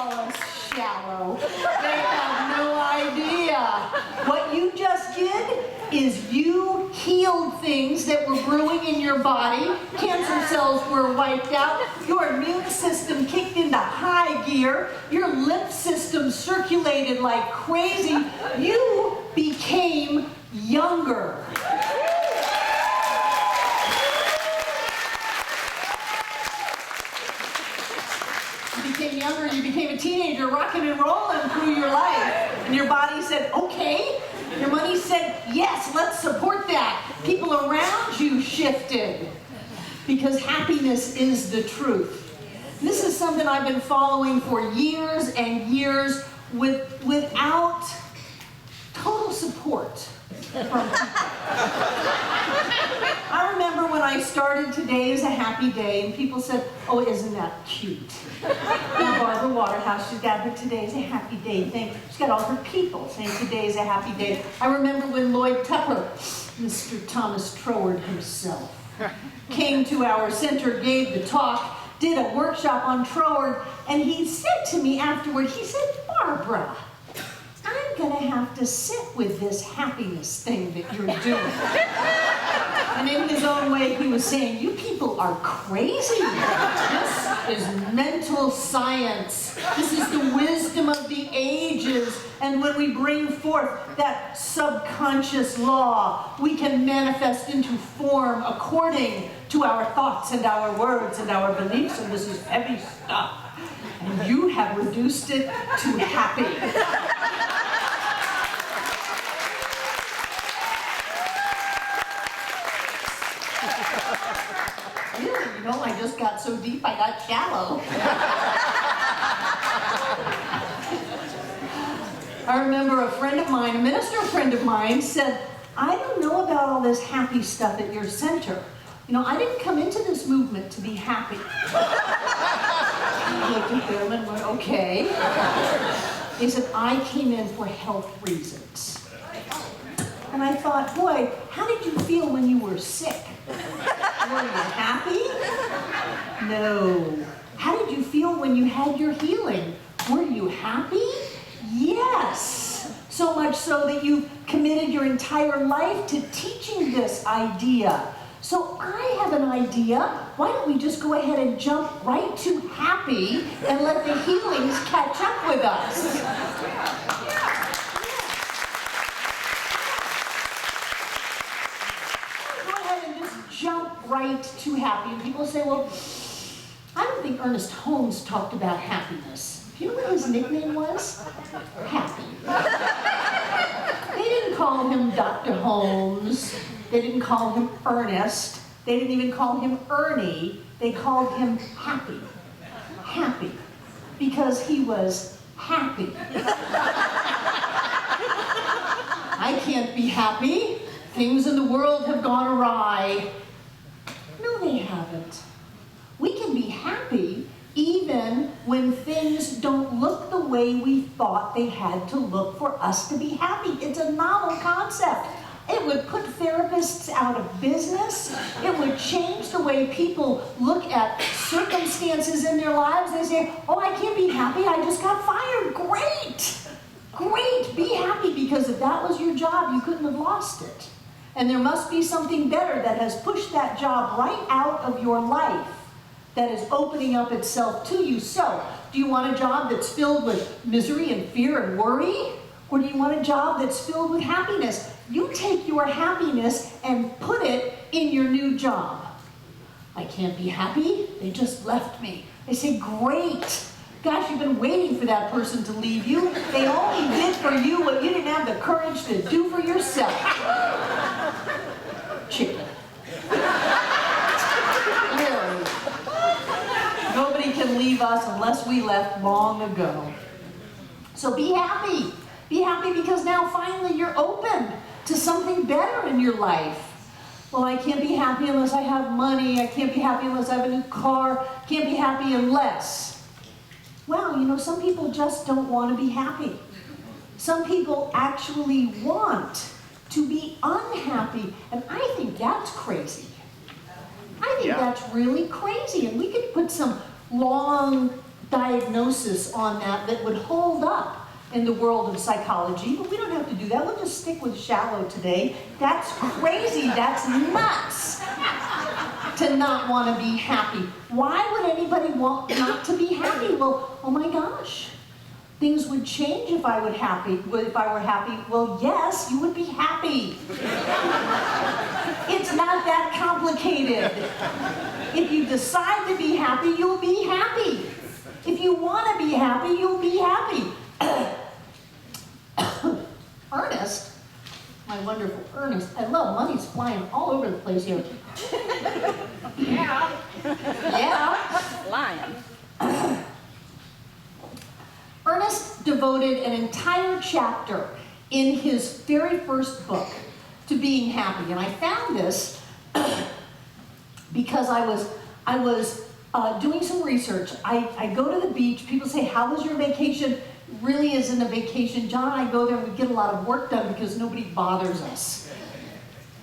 call us shallow. They have no idea. What you just did is you healed things that were brewing in your body. Cancer cells were wiped out. Your immune system kicked into high gear. Your lymph system circulated like crazy. You became younger. You became younger, you became a teenager, rocking and rolling through your life. And your body said, okay. Your money said, yes, let's support that. People around you shifted. Because happiness is the truth. And this is something I've been following for years and years without total support from people. I remember when I started Today is a Happy Day, and people said, oh, isn't that cute? And Barbara Waterhouse, she's got her Today is a Happy Day thing. She's got all her people saying Today is a Happy Day. I remember when Lloyd Tupper, Mr. Thomas Troward himself, came to our center, gave the talk, did a workshop on Troward, and he said to me afterward, he said, Barbara, I'm going to have to sit with this happiness thing that you're doing. And in his own way, he was saying, you people are crazy. This is mental science. This is the wisdom of the ages. And when we bring forth that subconscious law, we can manifest into form according to our thoughts and our words and our beliefs. And this is heavy stuff. And you have reduced it to happy. You know, I just got so deep I got shallow. I remember a friend of mine, a minister friend of mine, said, I don't know about all this happy stuff at your center. You know, I didn't come into this movement to be happy. I looked at him and went, okay. He said, I came in for health reasons. And I thought, boy, how did you feel when you were sick? Were you happy? No. How did you feel when you had your healing? Were you happy? Yes. So much so that you committed your entire life to teaching this idea. So I have an idea. Why don't we just go ahead and jump right to happy and let the healings catch up with us? Jump right to happy. And people say, well, I don't think Ernest Holmes talked about happiness. Do you know what his nickname was? Happy. They didn't call him Dr. Holmes. They didn't call him Ernest. They didn't even call him Ernie. They called him Happy. Happy. Because he was happy. I can't be happy. Things in the world have gone awry. No, they haven't. We can be happy even when things don't look the way we thought they had to look for us to be happy. It's a novel concept. It would put therapists out of business. It would change the way people look at circumstances in their lives. They say, oh, I can't be happy. I just got fired. Great. Great. Be happy, because if that was your job, you couldn't have lost it. And there must be something better that has pushed that job right out of your life, that is opening up itself to you. So, do you want a job that's filled with misery and fear and worry? Or do you want a job that's filled with happiness? You take your happiness and put it in your new job. I can't be happy. They just left me. They say, great. Gosh, you've been waiting for that person to leave you. They only did for you what you didn't have the courage to do for yourself. Chicken. Really. Nobody can leave us unless we left long ago. So be happy. Be happy, because now finally you're open to something better in your life. Well, I can't be happy unless I have money. I can't be happy unless I have a new car. Can't be happy unless. Well, you know, some people just don't want to be happy. Some people actually want to be unhappy. And I think that's crazy. I think that's really crazy. And we could put some long diagnosis on that would hold up in the world of psychology, but we don't have to do that. We'll just stick with shallow today. That's crazy. That's nuts to not want to be happy. Why would anybody want not to be happy? Well, oh my gosh, things would change if I were happy. Well, yes, you would be happy. It's not that complicated. If you decide to be happy, you'll be happy. If you want to be happy, you'll be happy. Ernest, my wonderful Ernest, I love money's flying all over the place here. Yeah. Lion. Ernest devoted an entire chapter in his very first book to being happy. And I found this because I was doing some research. I go to the beach. People say, how was your vacation? Really isn't a vacation. John and I go there and we get a lot of work done because nobody bothers us.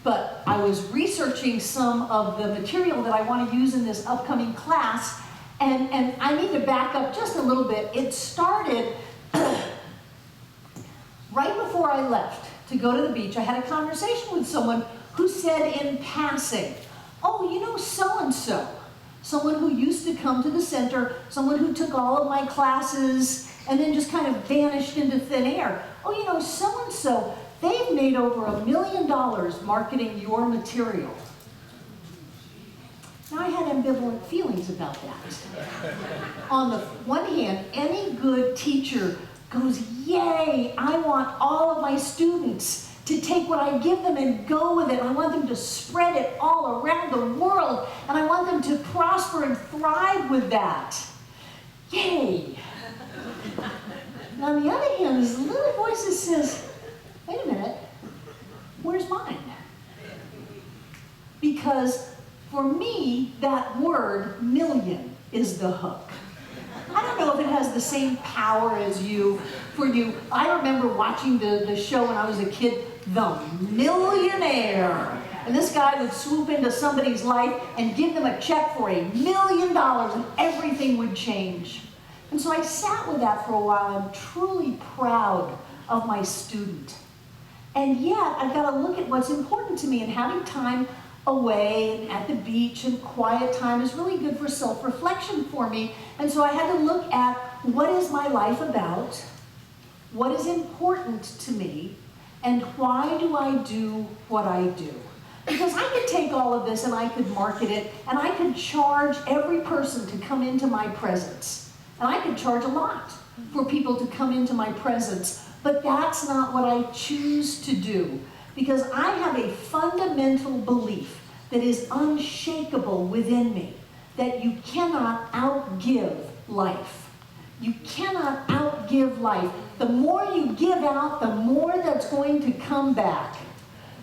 But I was researching some of the material that I want to use in this upcoming class, and I need to back up just a little bit. It started right before I left to go to the beach. I had a conversation with someone who said in passing, oh, you know so-and-so, someone who used to come to the center, someone who took all of my classes and then just kind of vanished into thin air. Oh, you know, so-and-so, they've made over $1 million marketing your material. Now, I had ambivalent feelings about that. On the one hand, any good teacher goes, yay, I want all of my students to take what I give them and go with it. I want them to spread it all around the world, and I want them to prosper and thrive with that. Yay. And on the other hand, this little voice that says, wait a minute, where's mine? Because for me, that word, million, is the hook. I don't know if it has the same power as for you. I remember watching the show when I was a kid, The Millionaire. And this guy would swoop into somebody's life and give them a check for $1 million and everything would change. And so I sat with that for a while. I'm truly proud of my student. And yet, I've got to look at what's important to me, and having time away and at the beach and quiet time is really good for self-reflection for me. And so I had to look at what is my life about, what is important to me, and why do I do what I do? Because I could take all of this and I could market it, and I could charge every person to come into my presence. And I could charge a lot for people to come into my presence, but that's not what I choose to do, because I have a fundamental belief that is unshakable within me, that you cannot outgive life. You cannot outgive life. The more you give out, the more that's going to come back.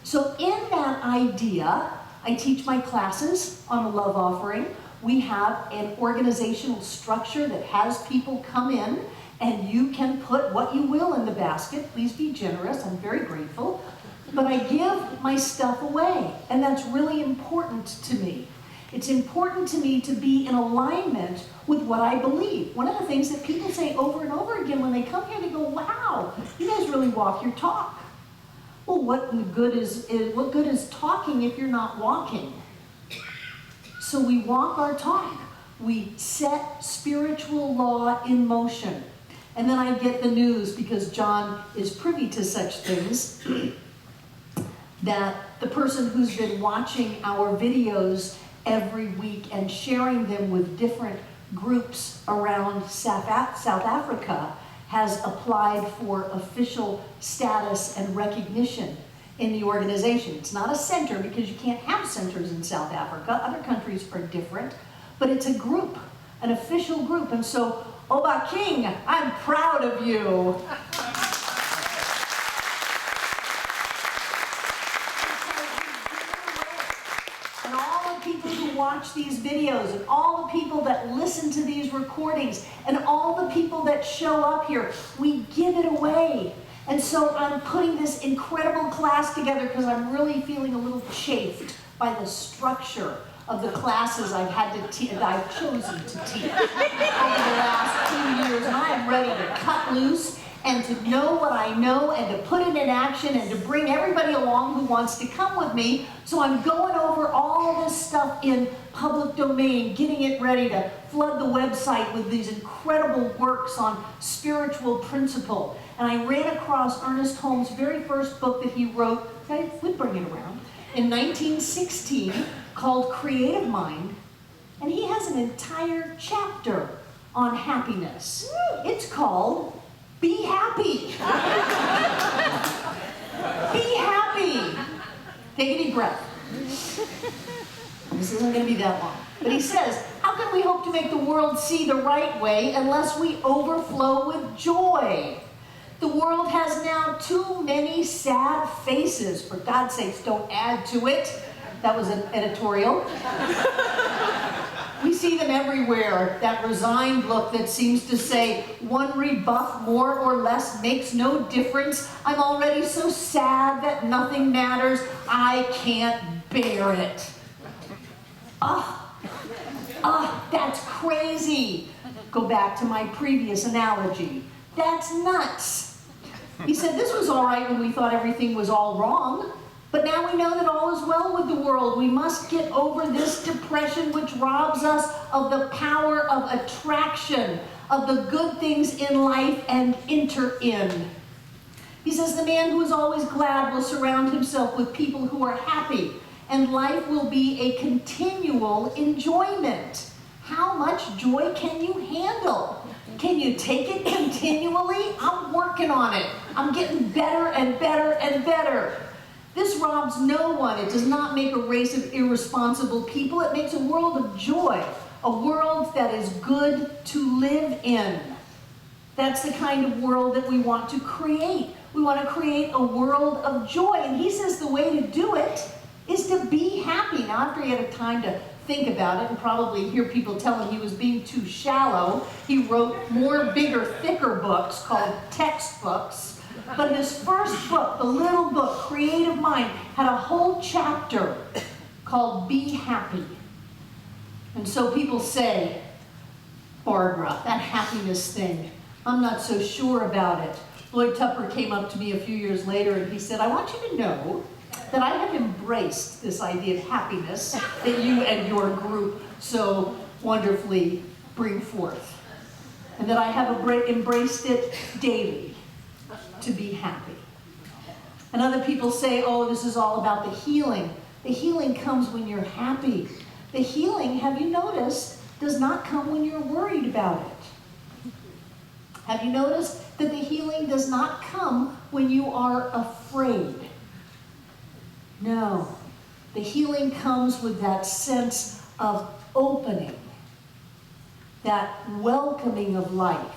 So in that idea, I teach my classes on a love offering. We have an organizational structure that has people come in, and you can put what you will in the basket. Please be generous. I'm very grateful. But I give my stuff away, and that's really important to me. It's important to me to be in alignment with what I believe. One of the things that people say over and over again when they come here, they go, wow, you guys really walk your talk. Well, what good is talking if you're not walking? So we walk our talk. We set spiritual law in motion. And then I get the news, because John is privy to such things, that the person who's been watching our videos every week and sharing them with different groups around South Africa has applied for official status and recognition in the organization. It's not a center, because you can't have centers in South Africa. Other countries are different, but it's a group, an official group. And so, Oba King, I'm proud of you. And all the people who watch these videos, and all the people that listen to these recordings, and all the people that show up here, we give it away. And so I'm putting this incredible class together because I'm really feeling a little chafed by the structure of the classes I've chosen to teach over the last loose and to know what I know and to put it in action and to bring everybody along who wants to come with me. So I'm going over all this stuff in public domain, getting it ready to flood the website with these incredible works on spiritual principle. And I ran across Ernest Holmes' very first book that he wrote, I would bring it around, in 1916 called Creative Mind. And he has an entire chapter on happiness. It's called Be Happy. Be happy. Take a deep breath. This isn't going to be that long. But he says, how can we hope to make the world see the right way unless we overflow with joy? The world has now too many sad faces. For God's sakes, don't add to it. That was an editorial. We see them everywhere, that resigned look that seems to say, one rebuff more or less makes no difference. I'm already so sad that nothing matters. I can't bear it. That's crazy. Go back to my previous analogy. That's nuts. He said this was all right when we thought everything was all wrong. But now we know that all is well with the world. We must get over this depression which robs us of the power of attraction, of the good things in life, and enter in. He says the man who is always glad will surround himself with people who are happy, and life will be a continual enjoyment. How much joy can you handle? Can you take it continually? I'm working on it. I'm getting better and better and better. This robs no one. It does not make a race of irresponsible people. It makes a world of joy, a world that is good to live in. That's the kind of world that we want to create. We want to create a world of joy. And he says the way to do it is to be happy. Now, after he had time to think about it and probably hear people tell him he was being too shallow, he wrote more, bigger, thicker books called textbooks. But his first book, the little book, Creative Mind, had a whole chapter called Be Happy. And so people say, Barbara, that happiness thing, I'm not so sure about it. Lloyd Tupper came up to me a few years later and he said, I want you to know that I have embraced this idea of happiness that you and your group so wonderfully bring forth. And that I have embraced it daily. To be happy. And other people say, oh, this is all about the healing. The healing comes when you're happy. The healing, have you noticed, does not come when you're worried about it. Have you noticed that the healing does not come when you are afraid? No. The healing comes with that sense of opening, that welcoming of life,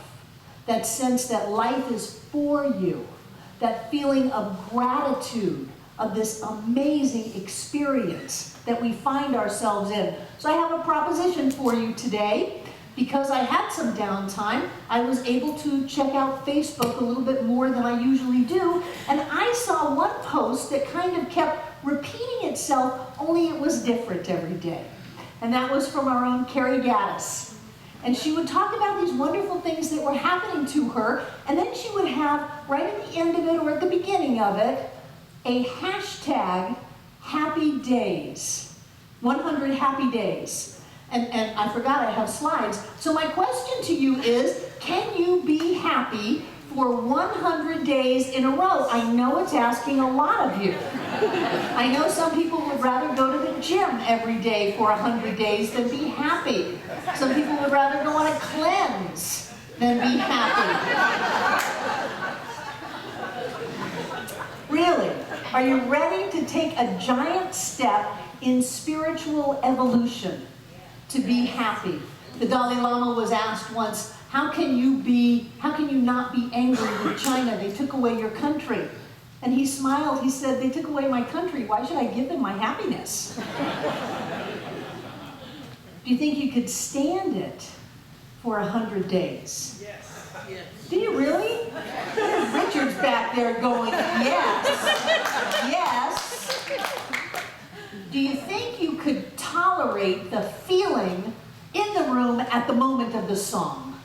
that sense that life is for you, that feeling of gratitude, of this amazing experience that we find ourselves in. So I have a proposition for you today. Because I had some downtime, I was able to check out Facebook a little bit more than I usually do, and I saw one post that kind of kept repeating itself, only it was different every day. And that was from our own Carrie Gaddis. And she would talk about these wonderful things that were happening to her, and then she would have, right at the end of it or at the beginning of it, a hashtag, happy days, 100 happy days. And I forgot I have slides. So my question to you is, can you be happy for 100 days in a row? I know it's asking a lot of you. I know some people would rather go to the gym every day for 100 days than be happy. Some people would rather go on a cleanse than be happy. Really? Are you ready to take a giant step in spiritual evolution to be happy? The Dalai Lama was asked once, how can you not be angry with China? They took away your country. And he smiled, he said, they took away my country, why should I give them my happiness? Do you think you could stand it for 100 days? Yes. Yes. Do you really? Richard's back there going, yes, yes. Do you think you could tolerate the feeling in the room at the moment of the song?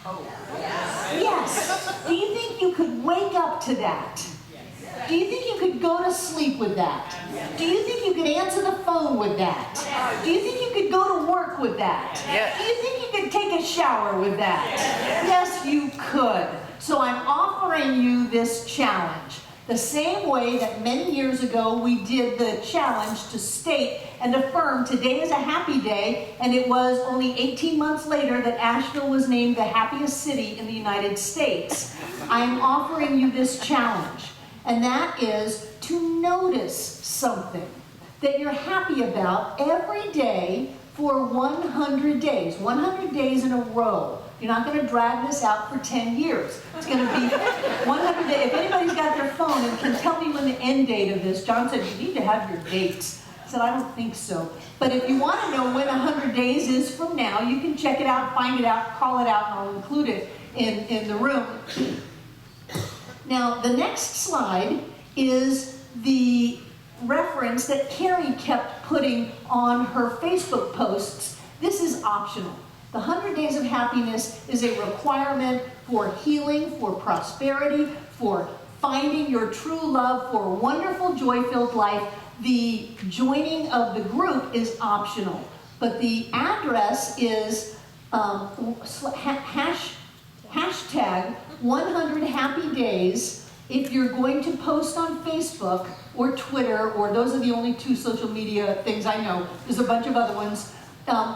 Oh, yes. Yes. Do you think you could wake up to that? Do you think you could go to sleep with that? Do you think you could answer the phone with that? Do you think you could go to work with that? Do you think you could take a shower with that? Yes, you could. So I'm offering you this challenge. The same way that many years ago we did the challenge to state and affirm today is a happy day, and it was only 18 months later that Asheville was named the happiest city in the United States. I'm offering you this challenge, and that is to notice something that you're happy about every day for 100 days. 100 days in a row. You're not going to drag this out for 10 years. It's going to be 100 days. If anybody's got their phone and can tell me when the end date of this, John said, you need to have your dates. I said, I don't think so. But if you want to know when 100 days is from now, you can check it out, find it out, call it out, and I'll include it in the room. Now, the next slide is the reference that Carrie kept putting on her Facebook posts. This is optional. The 100 Days of Happiness is a requirement for healing, for prosperity, for finding your true love, for a wonderful, joy-filled life. The joining of the group is optional, but the address is hashtag 100 Happy Days. If you're going to post on Facebook or Twitter, or those are the only two social media things I know, there's a bunch of other ones,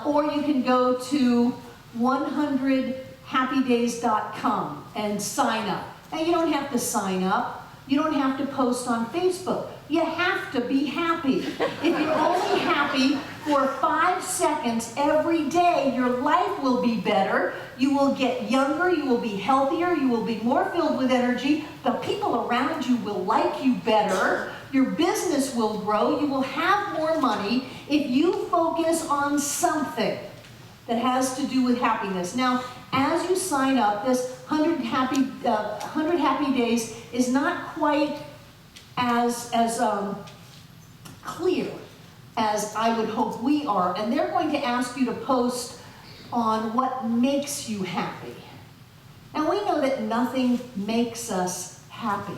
or you can go to 100happydays.com and sign up. And you don't have to sign up. You don't have to post on Facebook. You have to be happy. If you're only happy for 5 seconds every day, your life will be better. You will get younger. You will be healthier. You will be more filled with energy. The people around you will like you better. Your business will grow. You will have more money if you focus on something that has to do with happiness. Now, as you sign up, this 100 Happy Days is not quite as clear as I would hope we are. And they're going to ask you to post on what makes you happy. Now, we know that nothing makes us happy.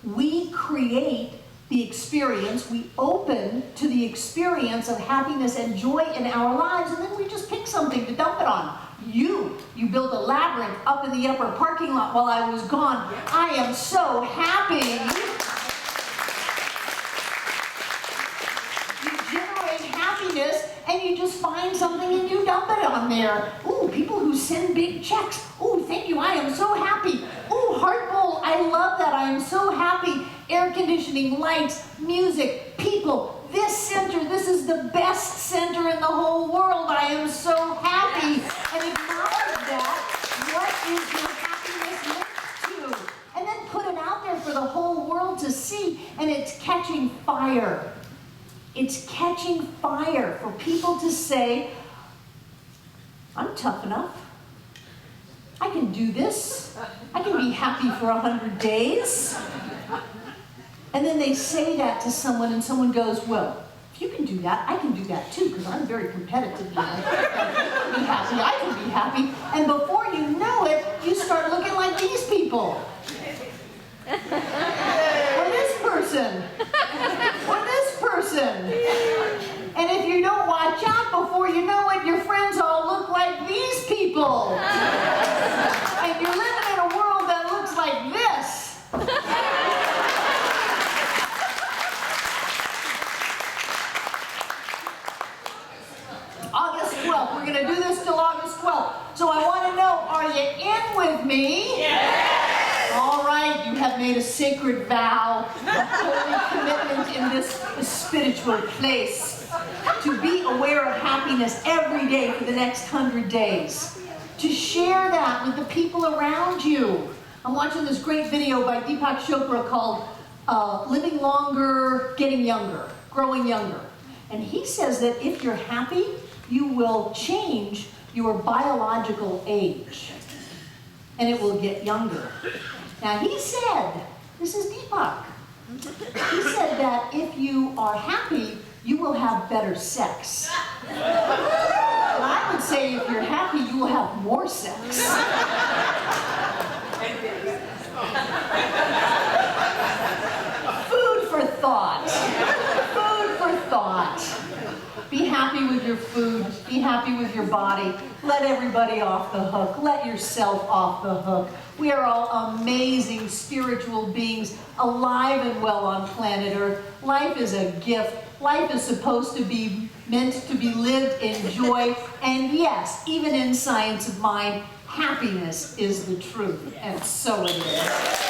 We create the experience, we open to the experience of happiness and joy in our lives, and then we just pick something to dump it on. You built a labyrinth up in the upper parking lot while I was gone. I am so happy. You generate happiness and you just find something and you dump it on there. Ooh, people who send big checks. Ooh, thank you, I am so happy. Ooh, heart bowl, I love that, I am so happy. Air conditioning, lights, music, people. This center, this is the best center in the whole world. I am so happy. And acknowledge that. What is your happiness linked to? And then put it out there for the whole world to see. And it's catching fire. It's catching fire for people to say, I'm tough enough. I can do this. I can be happy for 100 days. And then they say that to someone, and someone goes, well, if you can do that, I can do that too, because I'm very competitive. You know? I can be happy. And before you know it, you start looking like these people. Or this person. Or this person. And if you don't watch out, before you know it, your friends all look like these people. And you're living in a world that looks like this. August 12th. We're going to do this till August 12th. So I want to know, are you in with me? Yes! All right, you have made a sacred vow, a holy commitment in this spiritual place to be aware of happiness every day for the next 100 days. To share that with the people around you. I'm watching this great video by Deepak Chopra called Living Longer, Getting Younger, Growing Younger. And he says that if you're happy, you will change your biological age. And it will get younger. Now he said, this is Deepak, he said that if you are happy, you will have better sex. And I would say if you're happy, you will have more sex. your body. Let everybody off the hook. Let yourself off the hook. We are all amazing spiritual beings, alive and well on planet Earth. Life is a gift. Life is supposed to be meant to be lived in joy. And yes, even in science of mind, happiness is the truth. And so it is.